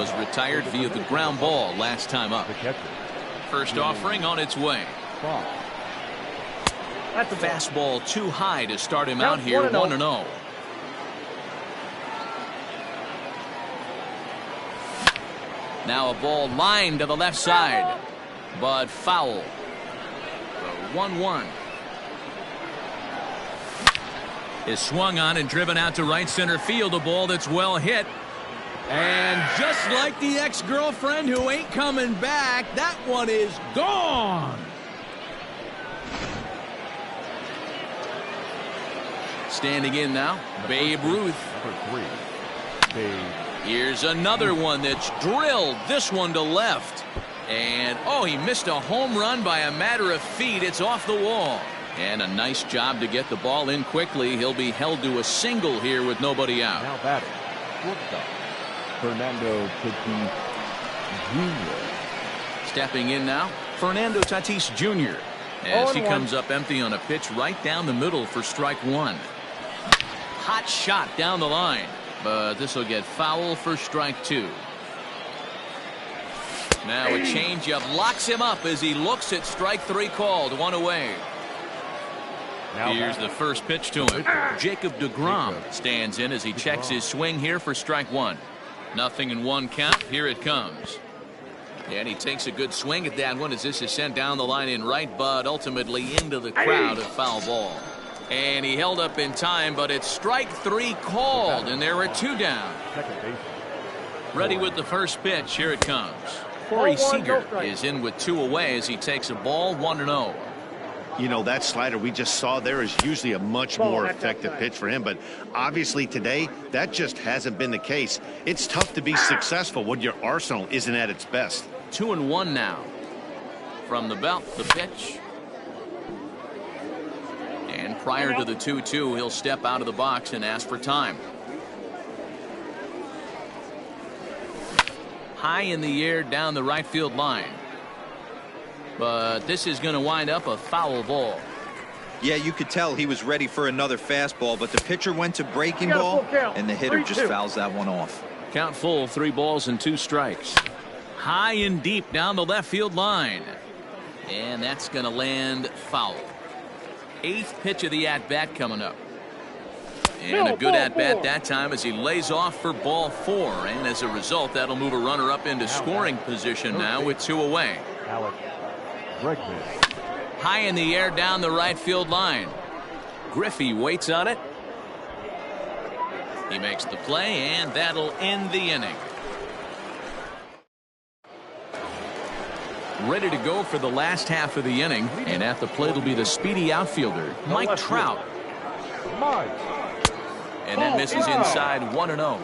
was retired via the ground ball last time up. First offering on its way. That's a fastball too high to start him out here 1-0. Now a ball lined to the left side, but foul. 1-1. Is swung on and driven out to right center field. A ball that's well hit. And just like the ex-girlfriend who ain't coming back, that one is gone. Standing in now, Babe Ruth. Here's another one that's drilled. This one to left. And, oh, he missed a home run by a matter of feet. It's off the wall. And a nice job to get the ball in quickly. He'll be held to a single here with nobody out. Now batting, shortstop, Fernando Tatis Jr. Stepping in now, Fernando Tatis Jr. as he comes up empty on a pitch right down the middle for strike one. Hot shot down the line, but this will get foul for strike two. Now a changeup locks him up as he looks at strike three called. One away. Here's the first pitch to him. Jacob deGrom stands in as he checks his swing here for strike one. 0-1 count. Here it comes. And he takes a good swing at that one as this is sent down the line in right, but ultimately into the crowd. A foul ball. And he held up in time, but it's strike three called, and there are two down. Ready with the first pitch. Here it comes. Corey Seager is in with two away as he takes a ball 1-0. You know, that slider we just saw there is usually a much more effective pitch for him, but obviously today that just hasn't been the case. It's tough to be successful when your arsenal isn't at its best. 2-1 now. From the belt, the pitch. And prior to the 2-2, he'll step out of the box and ask for time. High in the air down the right field line. But this is going to wind up a foul ball. Yeah, you could tell he was ready for another fastball, but the pitcher went to breaking ball, and the hitter just fouls that one off. Count full, 3 balls and 2 strikes. High and deep down the left field line. And that's going to land foul. 8th pitch of the at-bat coming up. And a good at-bat that time as he lays off for ball 4. And as a result, that'll move a runner up into scoring position now with 2 away. High in the air down the right field line. Griffey waits on it. He makes the play, and that'll end the inning. Ready to go for the last half of the inning, and at the plate will be the speedy outfielder, Mike Trout. And that misses inside 1-0.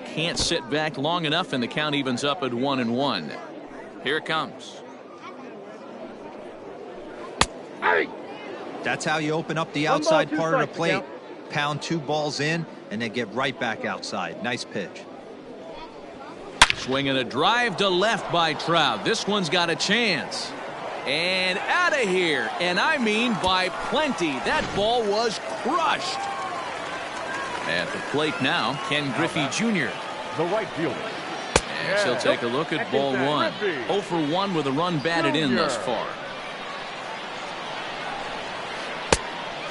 Can't sit back long enough, and the count evens up at 1-1. Here it comes. That's how you open up the outside part of the plate. Pound 2 balls in and then get right back outside. Nice pitch. Swinging a drive to left by Trout. This one's got a chance. And out of here. And I mean by plenty. That ball was crushed. At the plate now, Ken Griffey Jr. The right fielder. And he'll take a look at ball 1. 0 for 1 with a run batted in thus far.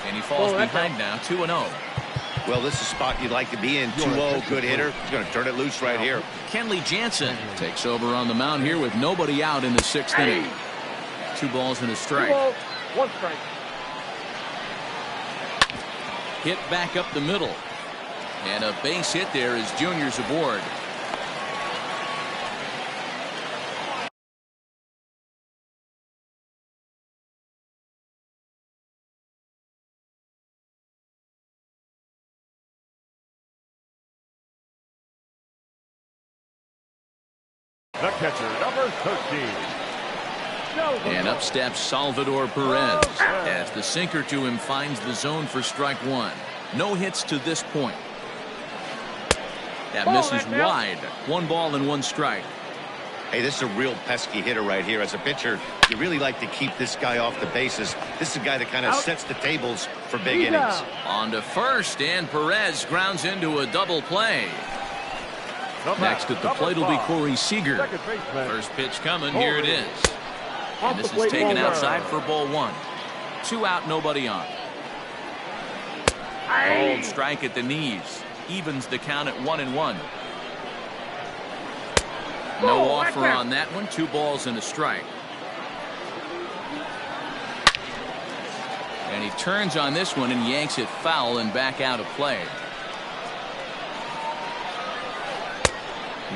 And he falls behind now, 2-0. Well, this is a spot you'd like to be in. 2-0, good hitter. He's going to turn it loose right here. Kenley Jansen takes over on the mound here with nobody out in the 6th inning. 2 balls and a strike. 2 balls, 1 strike. Hit back up the middle. And a base hit there as Junior's aboard. The catcher, number 13. And up steps Salvador Perez as the sinker to him finds the zone for strike 1. No hits to this point. That misses wide. 1 ball and 1 strike. Hey, this is a real pesky hitter right here. As a pitcher, you really like to keep this guy off the bases. This is a guy that kind of sets the tables for big innings. On to first, and Perez grounds into a double play. Next at the plate will be Corey Seager. First pitch coming. Here it is. And this is taken outside for ball 1. 2 out, nobody on. Cold strike at the knees. Evens the count at 1-1. No offer on that one. 2 balls and a strike. And he turns on this one and yanks it foul and back out of play.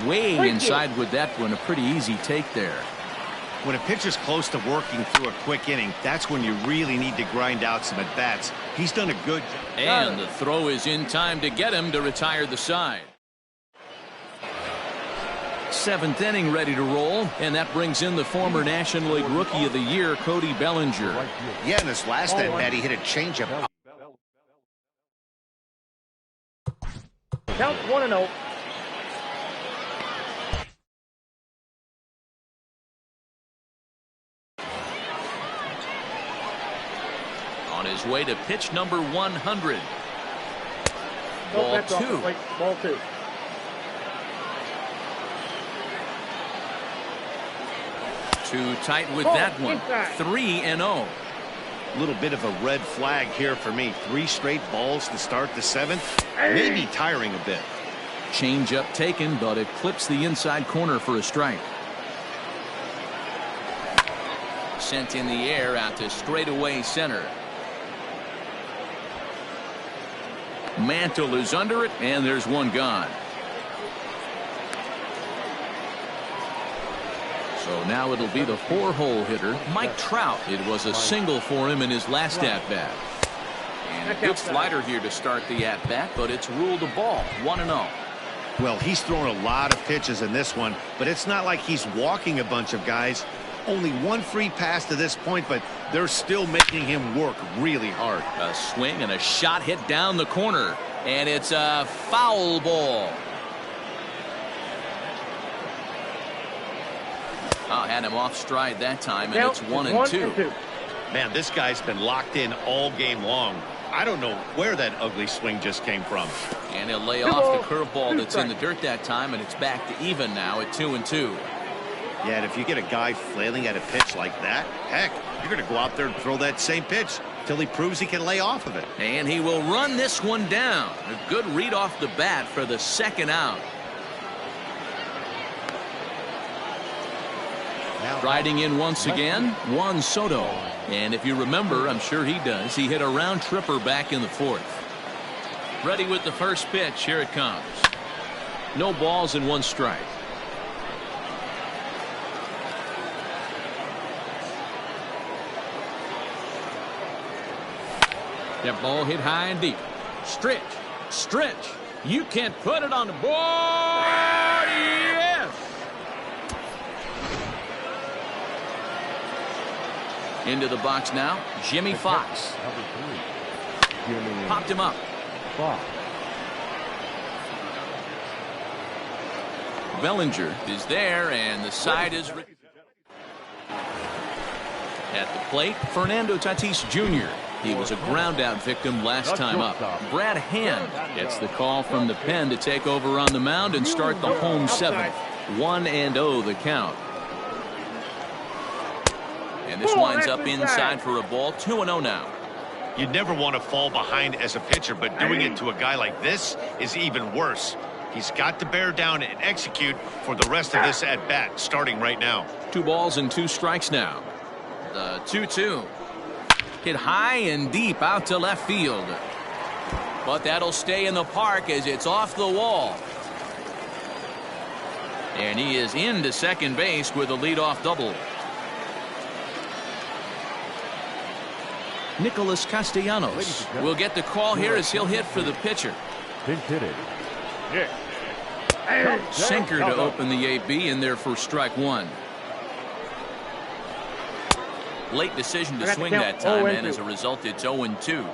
Way inside with that one. A pretty easy take there. When a pitcher's close to working through a quick inning, that's when you really need to grind out some at-bats. He's done a good job. And the throw is in time to get him to retire the side. 7th inning ready to roll, and that brings in the former National League Rookie of the Year, Cody Bellinger. Yeah, in his last at-bat, he hit a changeup. Count 1-0. On his way to pitch number 100. Ball 2. Ball 2. Too tight with that one. 3-0. A little bit of a red flag here for me. 3 straight balls to start the 7th. Maybe tiring a bit. Change up taken, but it clips the inside corner for a strike. Sent in the air out to straightaway center. Mantle is under it, and there's one gone. So now it'll be the 4-hole hitter, Mike Trout. It was a single for him in his last at-bat. And a good slider here to start the at-bat, but it's ruled a ball. 1-0. Well, he's thrown a lot of pitches in this one, but it's not like he's walking a bunch of guys. Only 1 free pass to this point, but they're still making him work really hard. A swing and a shot hit down the corner, and it's a foul ball. Had him off stride that time, and it's 1-2. Man, this guy's been locked in all game long. I don't know where that ugly swing just came from. And he'll lay off the curveball that's in the dirt that time, and it's back to even now at 2-2. Yeah, and if you get a guy flailing at a pitch like that, heck, you're going to go out there and throw that same pitch till he proves he can lay off of it. And he will run this one down. A good read off the bat for the 2nd out. Riding in once again, Juan Soto. And if you remember, I'm sure he does, he hit a round tripper back in the 4th. Ready with the first pitch. Here it comes. No balls and 1 strike. That ball hit high and deep. Stretch. Stretch. You can't put it on the board. Yes. Into the box now. Jimmy Fox. Popped him up. Bellinger is there, and the side is at the plate. Fernando Tatis Jr. He was a ground-out victim last time up. Brad Hand gets the call from the pen to take over on the mound and start the home 7th. 1-0 the count. And this winds up inside for a ball. 2-0 now. You'd never want to fall behind as a pitcher, but doing it to a guy like this is even worse. He's got to bear down and execute for the rest of this at-bat, starting right now. 2 balls and 2 strikes now. The 2-2. Hit high and deep out to left field. But that'll stay in the park as it's off the wall. And he is into second base with a leadoff double. Nicholas Castellanos will get the call here as he'll hit for the pitcher. Sinker to open the AB in there for strike 1. Late decision to swing that time, and as a result, it's 0-2.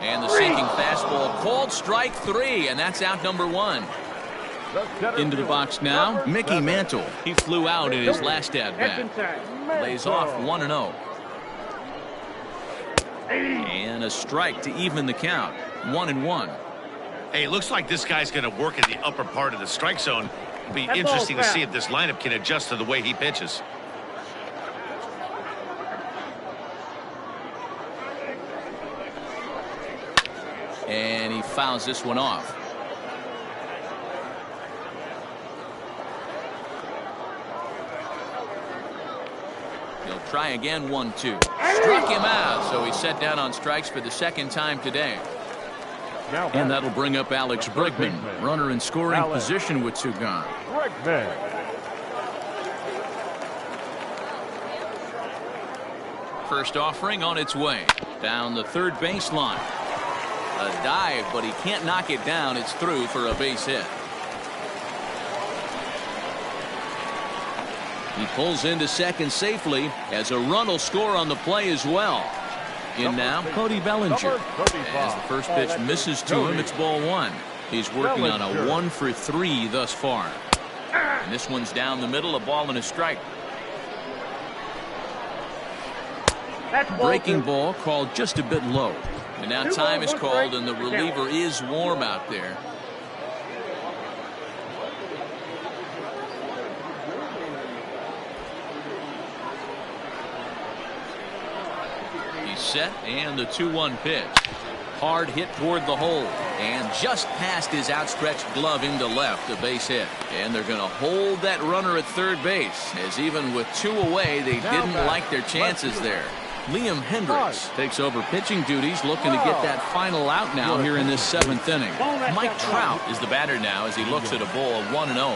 And the sinking fastball called strike 3, and that's out number 1. Into the box now, Mickey Mantle. He flew out in his last at-bat. Lays off 1-0. And a strike to even the count. 1-1. Hey, it looks like this guy's going to work in the upper part of the strike zone. It'll be interesting to see if this lineup can adjust to the way he pitches. And he fouls this one off. He'll try again, 1-2. Struck him out, so he's set down on strikes for the second time today. And that'll bring up Alex Bregman, runner in scoring position with 2 gone. First offering on its way. Down the third baseline. A dive, but he can't knock it down. It's through for a base hit. He pulls into second safely as a run will score on the play as well. In now, Cody Bellinger. As the first pitch misses to him, it's ball 1. He's working on a 1 for 3 thus far. And this one's down the middle, a ball and a strike. Breaking ball called just a bit low. And now time is called, and the reliever is warm out there. He's set, and the 2-1 pitch. Hard hit toward the hole, and just past his outstretched glove into left, a base hit. And they're going to hold that runner at third base, as even with 2 away, they didn't like their chances there. Liam Hendricks takes over pitching duties, looking to get that final out now here in this 7th inning. Mike Trout is the batter now as he looks at a ball of 1-0.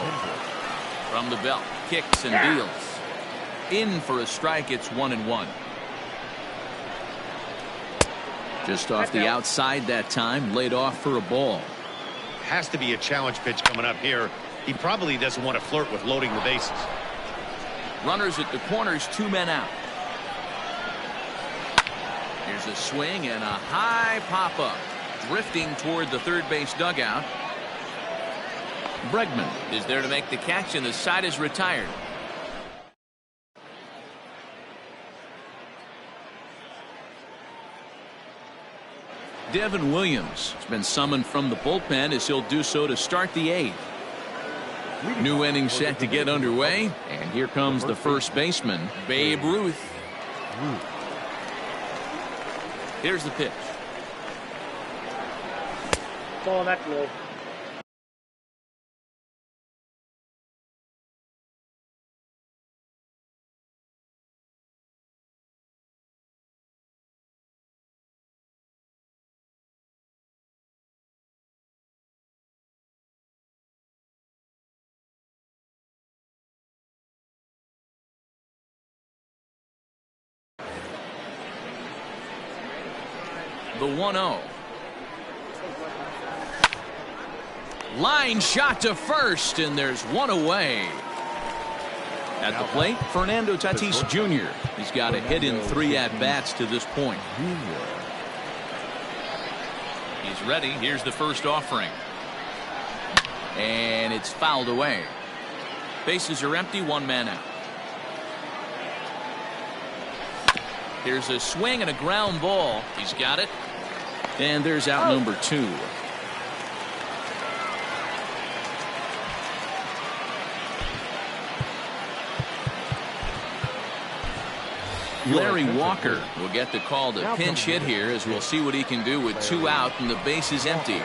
From the belt, kicks and deals. In for a strike, it's 1-1. Just off the outside that time, laid off for a ball. Has to be a challenge pitch coming up here. He probably doesn't want to flirt with loading the bases. Runners at the corners, 2 men out. Here's a swing and a high pop-up. Drifting toward the third base dugout. Bregman is there to make the catch, and the side is retired. Devin Williams has been summoned from the bullpen as he'll do so to start the 8th. New inning set to get underway, and here comes the first baseman, Babe Ruth. Here's the pitch. Ball that low. The 1-0. Line shot to first, and there's 1 away. At the plate, Fernando Tatis Jr. He's got a hit in 3 at-bats to this point. He's ready. Here's the first offering. And it's fouled away. Bases are empty, 1 man out. Here's a swing and a ground ball. He's got it. And there's out number 2. Larry Walker will get the call to pinch hit here, as we'll see what he can do with 2 out and the base is empty.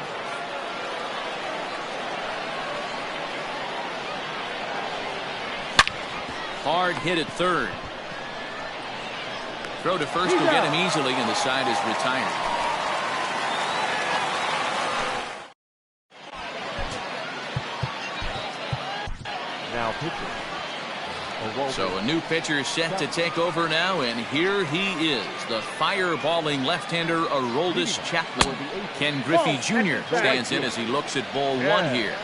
Hard hit at third. Throw to first will get him easily, and the side is retired. Now pitching. So a new pitcher set to take over now, and here he is, the fireballing left-hander Aroldis Chapman. Ken Griffey Jr. stands in as he looks at ball 1 here.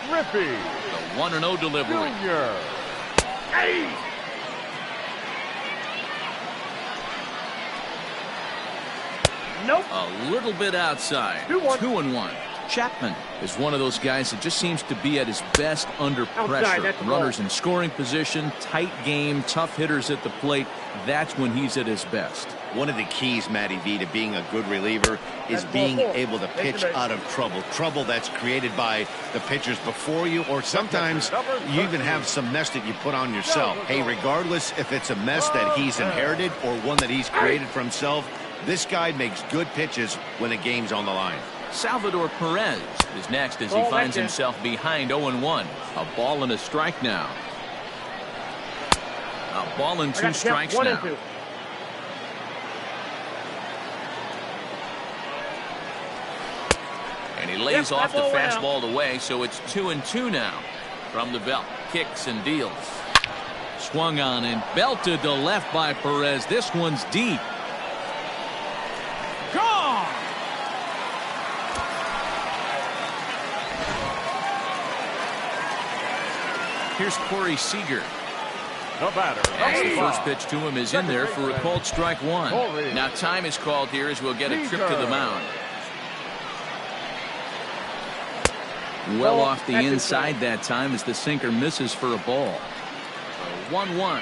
Griffey. The 1-0 delivery. Jr. Hey. Nope. A little bit outside. 2-1. Chapman is one of those guys that just seems to be at his best under pressure. Runners in scoring position, tight game, tough hitters at the plate. That's when he's at his best. One of the keys, Matty V, to being a good reliever is being able to pitch out of trouble. Trouble that's created by the pitchers before you, or sometimes you even have some mess that you put on yourself. Hey, regardless if it's a mess that he's inherited or one that he's created for himself, this guy makes good pitches when the game's on the line. Salvador Perez is next as he finds himself behind 0-1. A ball and a strike now. A ball and 2 strikes now. And he lays off the fastball away, so it's 2-2 now. From the belt, kicks and deals. Swung on and belted to left by Perez. This one's deep. Gone! Here's Corey Seager. The batter. As the first pitch to him is in there for a called strike 1. Now time is called here as we'll get a trip to the mound. Well off the inside that time as the sinker misses for a ball. 1-1.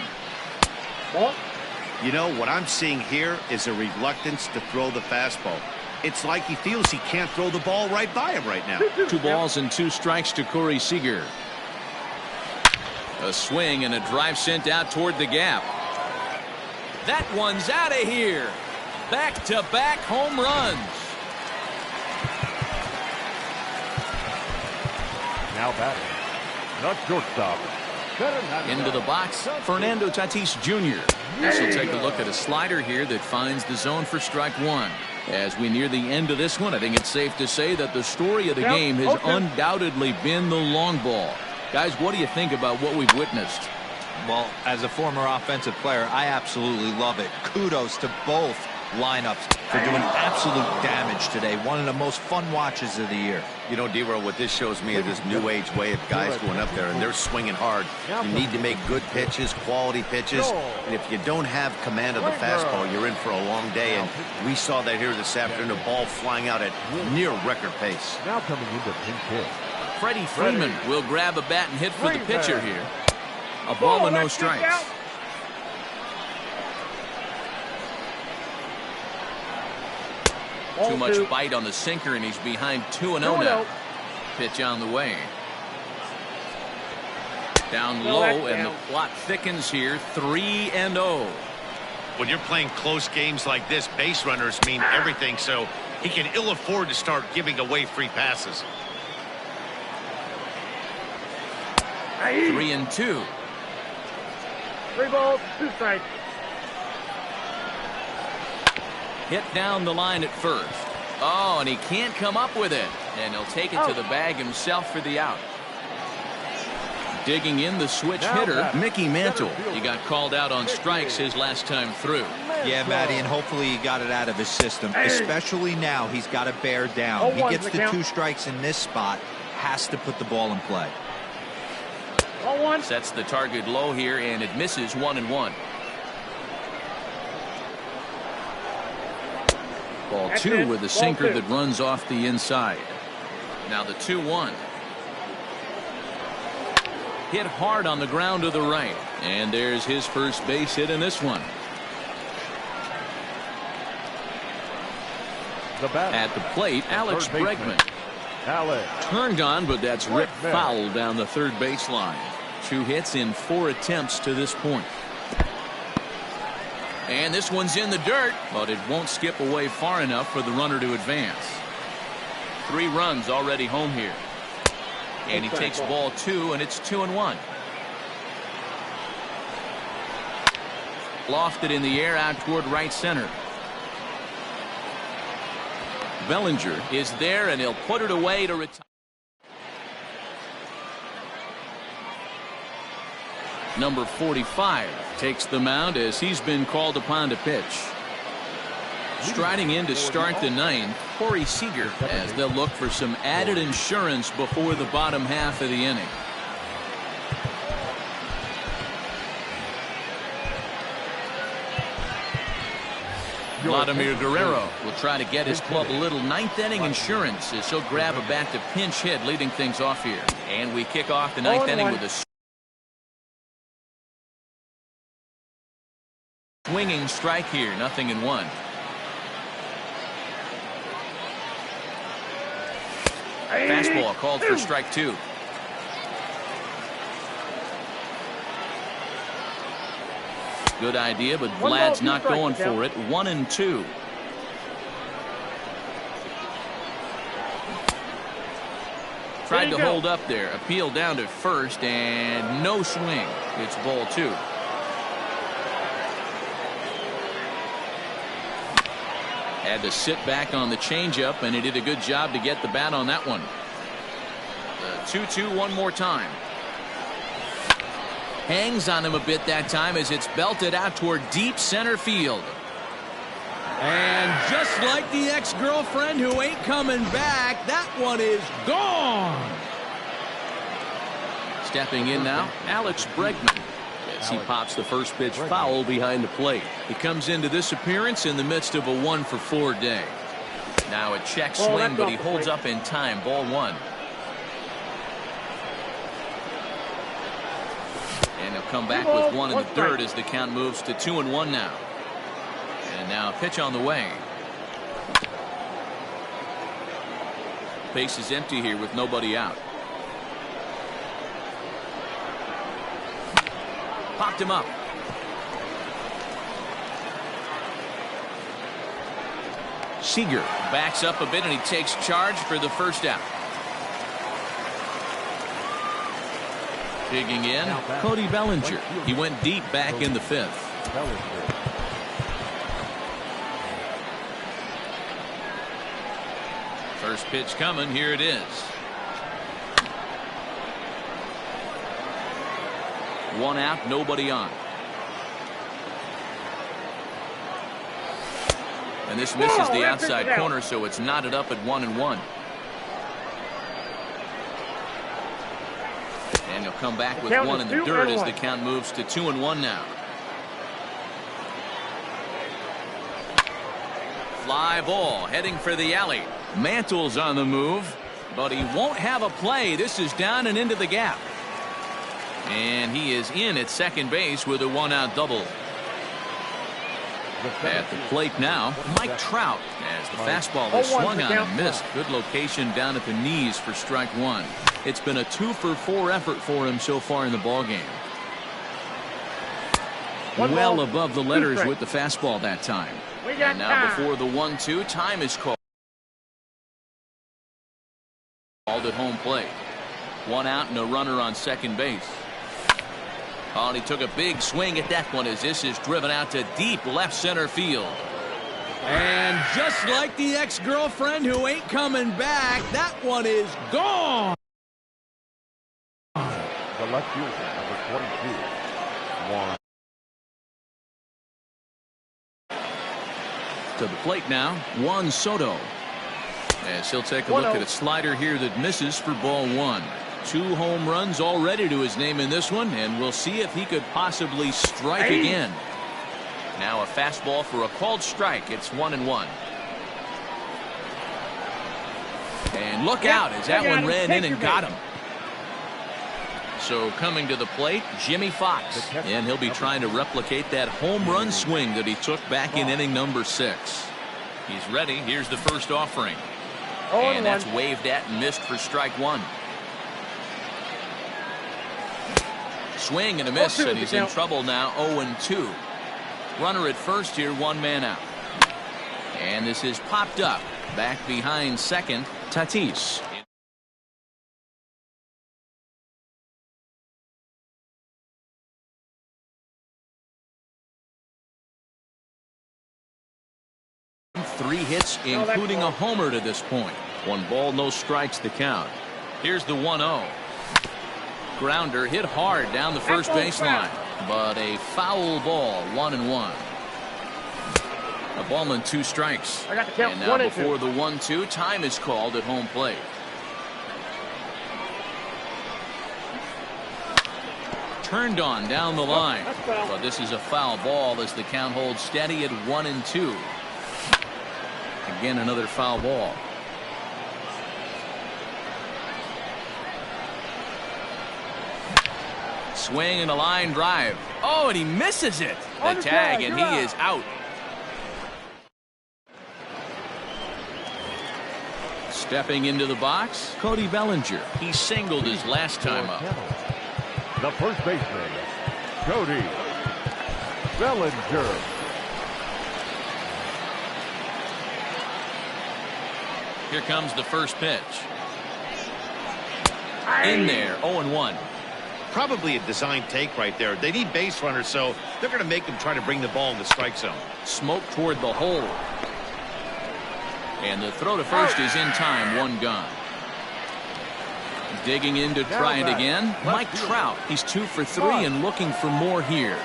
You know, what I'm seeing here is a reluctance to throw the fastball. It's like he feels he can't throw the ball right by him right now. 2 balls and 2 strikes to Corey Seager. A swing and a drive sent out toward the gap. That one's out of here. Back-to-back home runs. Now batting. The shortstop. Into the box, Fernando Tatis Jr. This will take a look at a slider here that finds the zone for strike 1. As we near the end of this one, I think it's safe to say that the story of the game has undoubtedly been the long ball. Guys, what do you think about what we've witnessed? Well, as a former offensive player, I absolutely love it. Kudos to both lineups for doing absolute damage today. One of the most fun watches of the year. You know, D-Roll, what this shows me is this new age way of guys going up there and they're swinging hard. You need to make good pitches, quality pitches, and if you don't have command of the fastball, you're in for a long day, and we saw that here this afternoon, a ball flying out at near record pace. Now coming into pink hit. Freddie Freeman will grab a bat and hit for the pitcher here. A ball and no strikes. Too much bite on the sinker, and he's behind 2-0 now. Pitch on the way. Down low, and the plot thickens here. 3-0. When you're playing close games like this, base runners mean everything, so he can ill afford to start giving away free passes. 3-2. 3 balls, 2 strikes. Hit down the line at first. Oh, and he can't come up with it. And he'll take it to the bag himself for the out. Digging in the switch hitter, Mickey Mantle. He got called out on strikes his last time through. Yeah, Matty, and hopefully he got it out of his system. Especially now, he's got to bear down. He gets the 2 strikes in this spot, has to put the ball in play. Sets the target low here, and it misses 1-1. Ball 2 with a sinker that runs off the inside. Now the 2-1. Hit hard on the ground to the right. And there's his first base hit in this one. At the plate, Alex Bregman. Turned on, but that's ripped foul down the third baseline. 2 hits in 4 attempts to this point. And this one's in the dirt, but it won't skip away far enough for the runner to advance. 3 runs already home here. And he takes ball 2, and it's 2-1. Lofted in the air out toward right center. Bellinger is there, and he'll put it away to retire. Number 45 takes the mound as he's been called upon to pitch. Striding in to start the 9th, Corey Seager, as they'll look for some added insurance before the bottom half of the inning. Vladimir Guerrero will try to get his club a little ninth inning insurance as he'll grab a bat to pinch hit, leading things off here. And we kick off the ninth inning with a swinging strike here, 0-1. Fastball called for strike 2. Good idea, but Vlad's not going for it. 1-2. Tried to hold up there. Appeal down to first, and no swing. It's ball 2. Had to sit back on the changeup, and he did a good job to get the bat on that one. The 2-2 one more time. Hangs on him a bit that time as it's belted out toward deep center field. And just like the ex-girlfriend who ain't coming back, that one is gone. Stepping in now, Alex Bregman. As he pops the first pitch foul behind the plate. He comes into this appearance in the midst of a 1-for-4 day. Now a check swing, but he holds up in time. Ball 1. And he'll come back with 1 in the third as the count moves to 2-1 now. And now a pitch on the way. Base is empty here with nobody out. Popped him up. Seager backs up a bit and he takes charge for the first out. Digging in, Cody Bellinger. He went deep back in the 5th. First pitch coming. Here it is. 1 out, nobody on. And this misses the outside corner, so it's knotted up at 1-1. And he'll come back with 1 in the dirt as the count moves to 2-1 now. Fly ball heading for the alley. Mantle's on the move, but he won't have a play. This is down and into the gap. And he is in at second base with a 1-out double. At the plate now, Mike Trout, as the fastball is swung on and missed. Good location down at the knees for strike 1. It's been a 2-for-4 effort for him so far in the ballgame. Well above the letters with the fastball that time. And now before the 1-2, time is called at home plate. 1 out and a runner on second base. Oh, and he took a big swing at that one as this is driven out to deep left center field. And just like the ex-girlfriend who ain't coming back, that one is gone. The left fielder, number 22, Juan. To the plate now, Juan Soto. As he'll take a look at a slider here that misses for ball 1. 2 home runs already to his name in this one, and we'll see if he could possibly strike again. Now a fastball for a called strike. It's 1-1. And look out as that one ran in and got him. So coming to the plate, Jimmy Fox, and he'll be trying to replicate that home run swing that he took back in inning number 6. He's ready. Here's the first offering. And that's waved at and missed for strike 1. Swing and a miss, and he's in trouble now. 0-2. Runner at first here, 1 man out. And this is popped up. Back behind second, Tatis. Three hits, including a homer to this point. 1 ball, no strikes the count. Here's the 1-0. Grounder hit hard down the first baseline, but a foul ball. 1-1. A ball and 2 strikes. And now before the 1-2, time is called at home plate. Turned on down the line, but this is a foul ball as the count holds steady at 1-2. Again, another foul ball. Swing and a line drive. Oh, and he misses it. The tag, and he is out. Stepping into the box, Cody Bellinger. He singled his last time up. The first baseman, Cody Bellinger. Here comes the first pitch. In there, 0-1. Probably a design take right there. They need base runners, so they're going to make them try to bring the ball in the strike zone. Smoke toward the hole. And the throw to first is in time. One gone. Digging in to try it again. Mike Trout. He's 2 for 3 and looking for more here.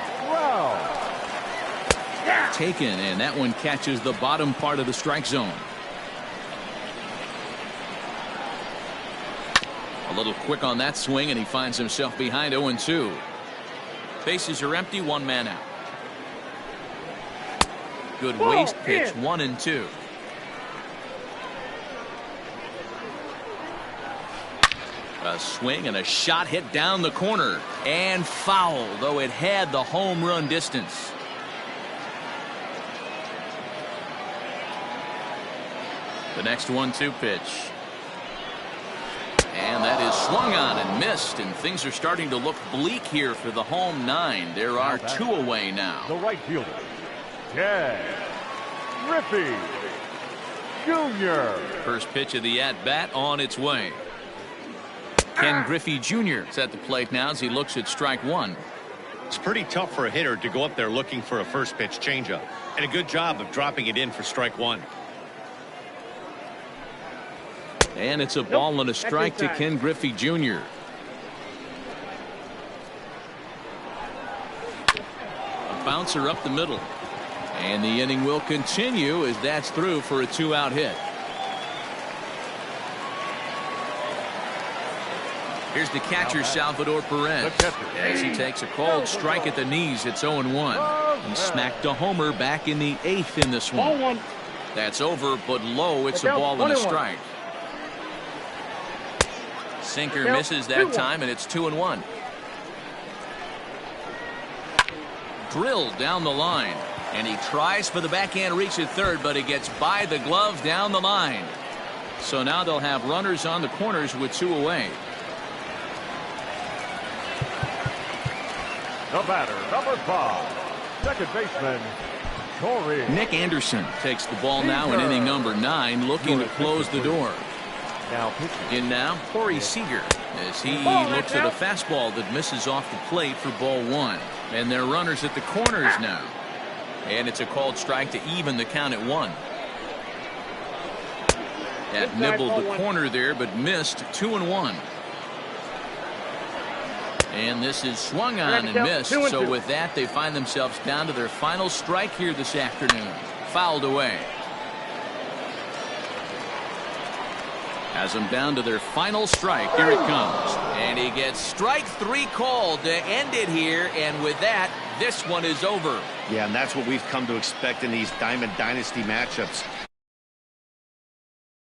Taken, and that one catches the bottom part of the strike zone. A little quick on that swing, and he finds himself behind 0-2. Bases are empty, 1 man out. Good waste pitch, 1-2. A swing and a shot hit down the corner and foul, though it had the home run distance. The next 1-2 pitch. And that is swung on and missed, and things are starting to look bleak here for the home 9. There are 2 away now. The right fielder, Ken Griffey Jr. First pitch of the at-bat on its way. Ken Griffey Jr. is at the plate now as he looks at strike 1. It's pretty tough for a hitter to go up there looking for a first pitch changeup, and a good job of dropping it in for strike 1. And it's a ball and a strike to Ken Griffey Jr. A bouncer up the middle. And the inning will continue as that's through for a 2-out hit. Here's the catcher, Salvador Perez. As he takes a called strike at the knees, it's 0-1. He smacked a homer back in the 8th in this one. That's over, but low. It's a ball and a strike. Sinker misses that time, and it's 2-1. Drilled down the line, and he tries for the backhand reach at third, but he gets by the glove down the line. So now they'll have runners on the corners with 2 away. The batter, number 5, second baseman, Corey. Nick Anderson takes the ball now in inning number 9, looking to close the door. In now, Corey Seager, as he looks at a fastball that misses off the plate for ball 1. And they're runners at the corners now. And it's a called strike to even the count at 1. That nibbled the corner there, but missed. 2-1. And this is swung on and missed. So with that, they find themselves down to their final strike here this afternoon. Fouled away. Has them down to their final strike. Here it comes. And he gets strike 3 called to end it here. And with that, this one is over. Yeah, and that's what we've come to expect in these Diamond Dynasty matchups.